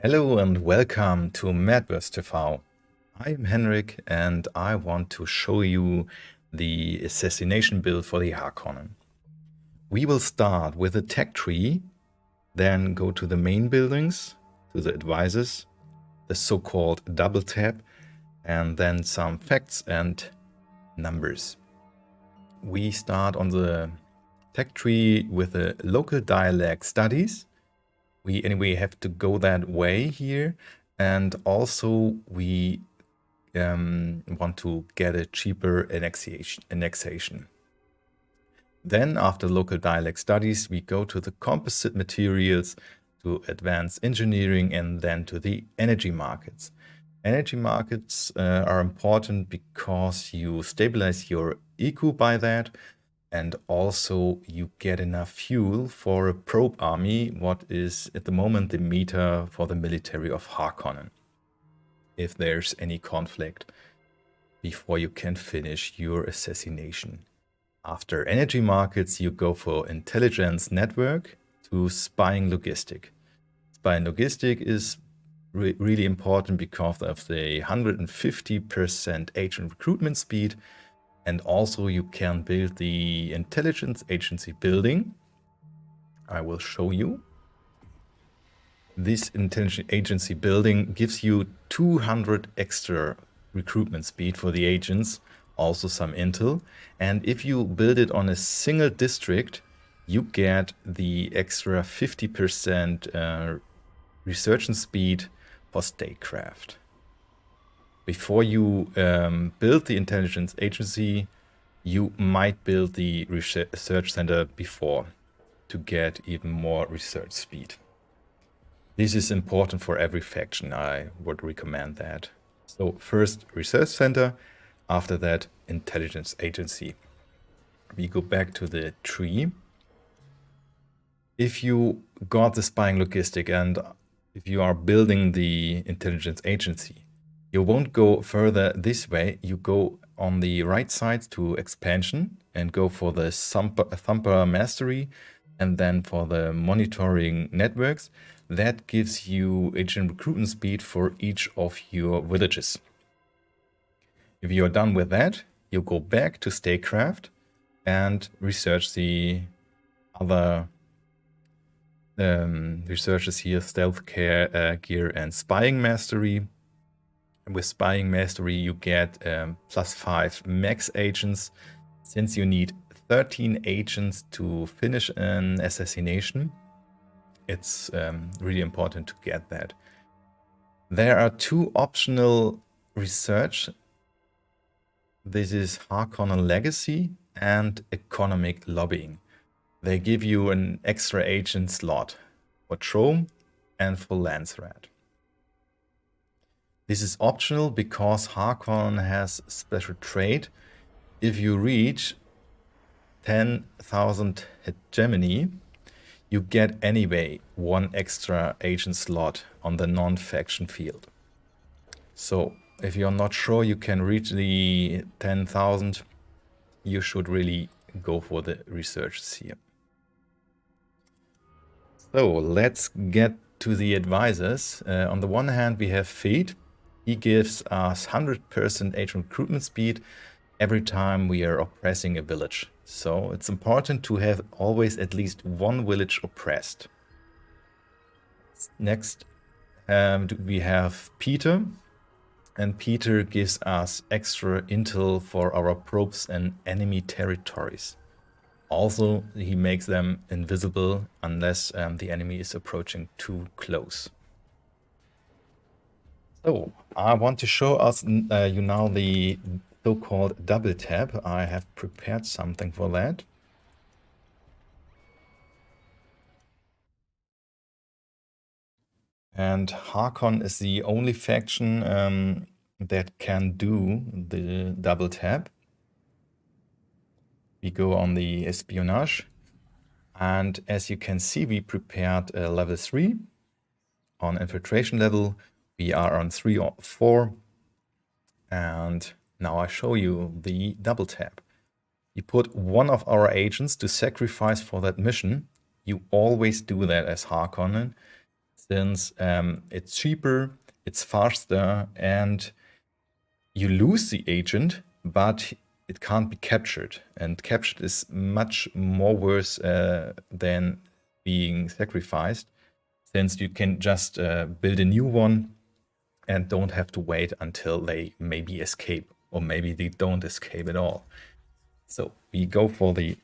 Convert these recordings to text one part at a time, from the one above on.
Hello and welcome to Madverse TV. I'm Henrik and I want to show you the assassination build for the Harkonnen. We will start with a tech tree, then go to the main buildings, to the advisors, the so-called double tap, and then some facts and numbers. We start on the tech tree with the local dialect studies. We anyway have to go that way here, and also we want to get a cheaper annexation. Then after local dialect studies, we go to the composite materials, to advanced engineering, and then to the energy markets. Energy markets are important because you stabilize your eco by that, and also you get enough fuel for a probe army, what is at the moment the meta for the military of Harkonnen, if there's any conflict, before you can finish your assassination. After energy markets, you go for intelligence network to spying logistic. Spying logistic is really important because of the 150% agent recruitment speed. And also you can build the intelligence agency building. I will show you. This intelligence agency building gives you 200 extra recruitment speed for the agents, also some intel. And if you build it on a single district, you get the extra 50% research speed for statecraft. Before you build the intelligence agency, you might build the research center before to get even more research speed. This is important for every faction. I would recommend that. So first research center, after that intelligence agency. We go back to the tree. If you got the spying logistic and if you are building the intelligence agency, you won't go further this way. You go on the right side to expansion and go for the thumper mastery and then for the monitoring networks. That gives you agent recruitment speed for each of your villages. If you're done with that, you go back to statecraft and research the other researches here, stealth gear and spying mastery. With spying mastery, you get +5 max agents. Since you need 13 agents to finish an assassination, it's really important to get that. There are 2 optional research. This is Harkonnen Legacy and Economic Lobbying. They give you an extra agent slot for Trome and for Landsrat. This is optional because Harkonnen has a special trait. If you reach 10,000 hegemony, you get anyway 1 extra agent slot on the non-faction field. So if you're not sure you can reach the 10,000, you should really go for the researches here. So let's get to the advisors. On the one hand, we have Fate. He gives us 100% agent recruitment speed every time we are oppressing a village. So it's important to have always at least 1 village oppressed. Next, we have Peter. And Peter gives us extra intel for our probes and enemy territories. Also, he makes them invisible unless the enemy is approaching too close. So, I want to show us you now the so-called double tap. I have prepared something for that. And Harkon is the only faction that can do the double tap. We go on the espionage. And as you can see, we prepared level 3. On infiltration level, we are on 3 or 4. And now I show you the double tap. We put 1 of our agents to sacrifice for that mission. You always do that as Harkonnen. since it's cheaper, it's faster, and you lose the agent, but it can't be captured. And captured is much more worse than being sacrificed, since you can just build a new one and don't have to wait until they maybe escape, or maybe they don't escape at all. So we go for the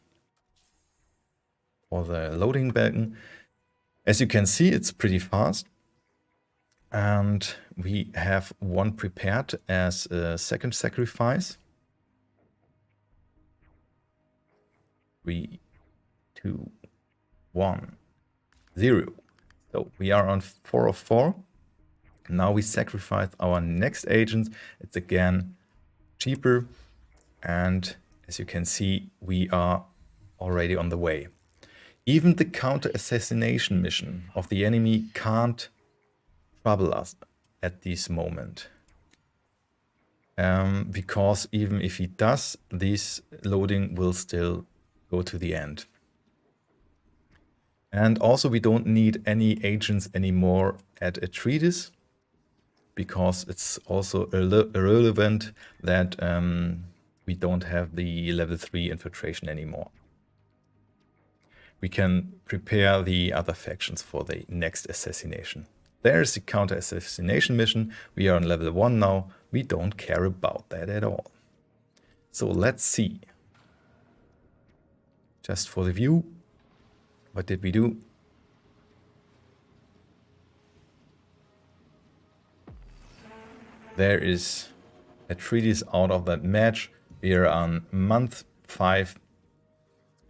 loading button. As you can see, it's pretty fast. And we have one prepared as a second sacrifice. 3, 2, 1, 0. So we are on 4 of 4. Now we sacrifice our next agent. It's again cheaper. And as you can see, we are already on the way. Even the counter-assassination mission of the enemy can't trouble us at this moment. Because even if he does, this loading will still go to the end. And also we don't need any agents anymore at Atreides, because it's also irrelevant that we don't have the level 3 infiltration anymore. We can prepare the other factions for the next assassination. There's the counter-assassination mission. We are on level 1 now. We don't care about that at all. So let's see. Just for the view, what did we do? There is Atreides out of that match. We are on month 5.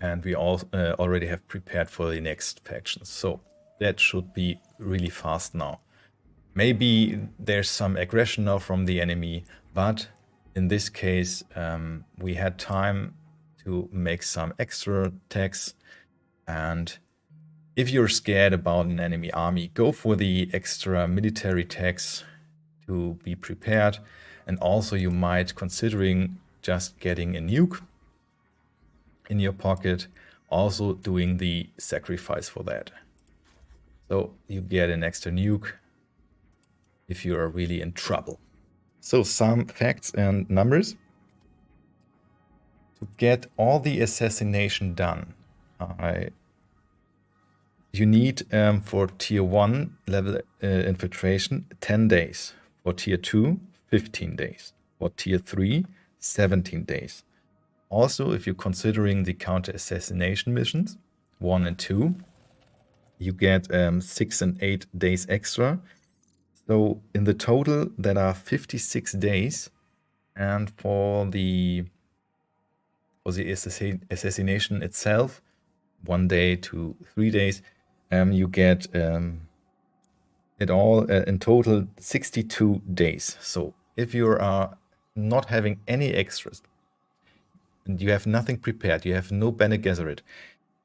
And we all already have prepared for the next factions. So that should be really fast now. Maybe there's some aggression now from the enemy, but in this case, we had time to make some extra attacks. And if you're scared about an enemy army, go for the extra military attacks to be prepared. And also you might considering just getting a nuke in your pocket, also doing the sacrifice for that. So you get an extra nuke if you are really in trouble. So some facts and numbers. To get all the assassination done, you need for tier 1 level infiltration 10 days. For tier 2, 15 days. For tier 3, 17 days. Also, if you're considering the counter-assassination missions, 1 and 2, you get 6 and 8 days extra. So in the total, that are 56 days. And for the assassination itself, 1 day to 3 days, you get it all in total 62 days. So if you are not having any extras, and you have nothing prepared, you have no Bene Gesserit,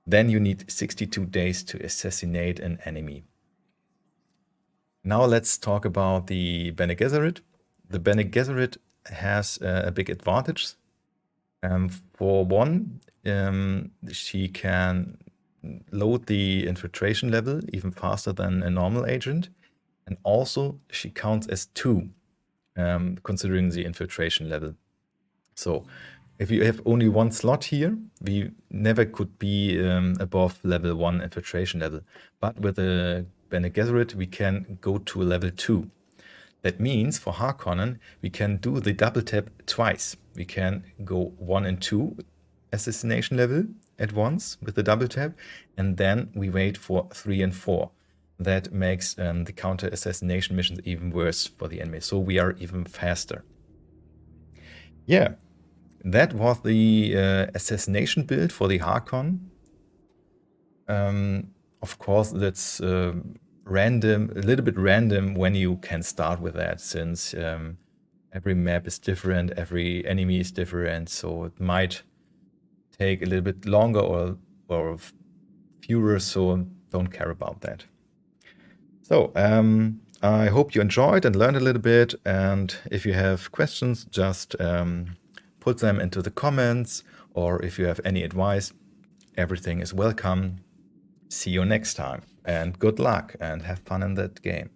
then you need 62 days to assassinate an enemy. Now let's talk about the Bene Gesserit. The Bene Gesserit has a big advantage. For one, she can load the infiltration level even faster than a normal agent. And also she counts as 2, considering the infiltration level. So if you have only 1 slot here, we never could be above level 1 infiltration level. But with the Bene Gesserit, we can go to level 2. That means for Harkonnen, we can do the double tap twice. We can go 1 and 2 assassination level at once with the double tap, and then we wait for 3 and 4. That makes the counter assassination missions even worse for the enemy. So we are even faster. Yeah. That was the assassination build for the Harkonnen. Of course, that's random, a little bit random when you can start with that, since every map is different, every enemy is different, so it might take a little bit longer or fewer, so don't care about that. So I hope you enjoyed and learned a little bit, and if you have questions, just put them into the comments, or if you have any advice, everything is welcome. See you next time, and good luck and have fun in that game.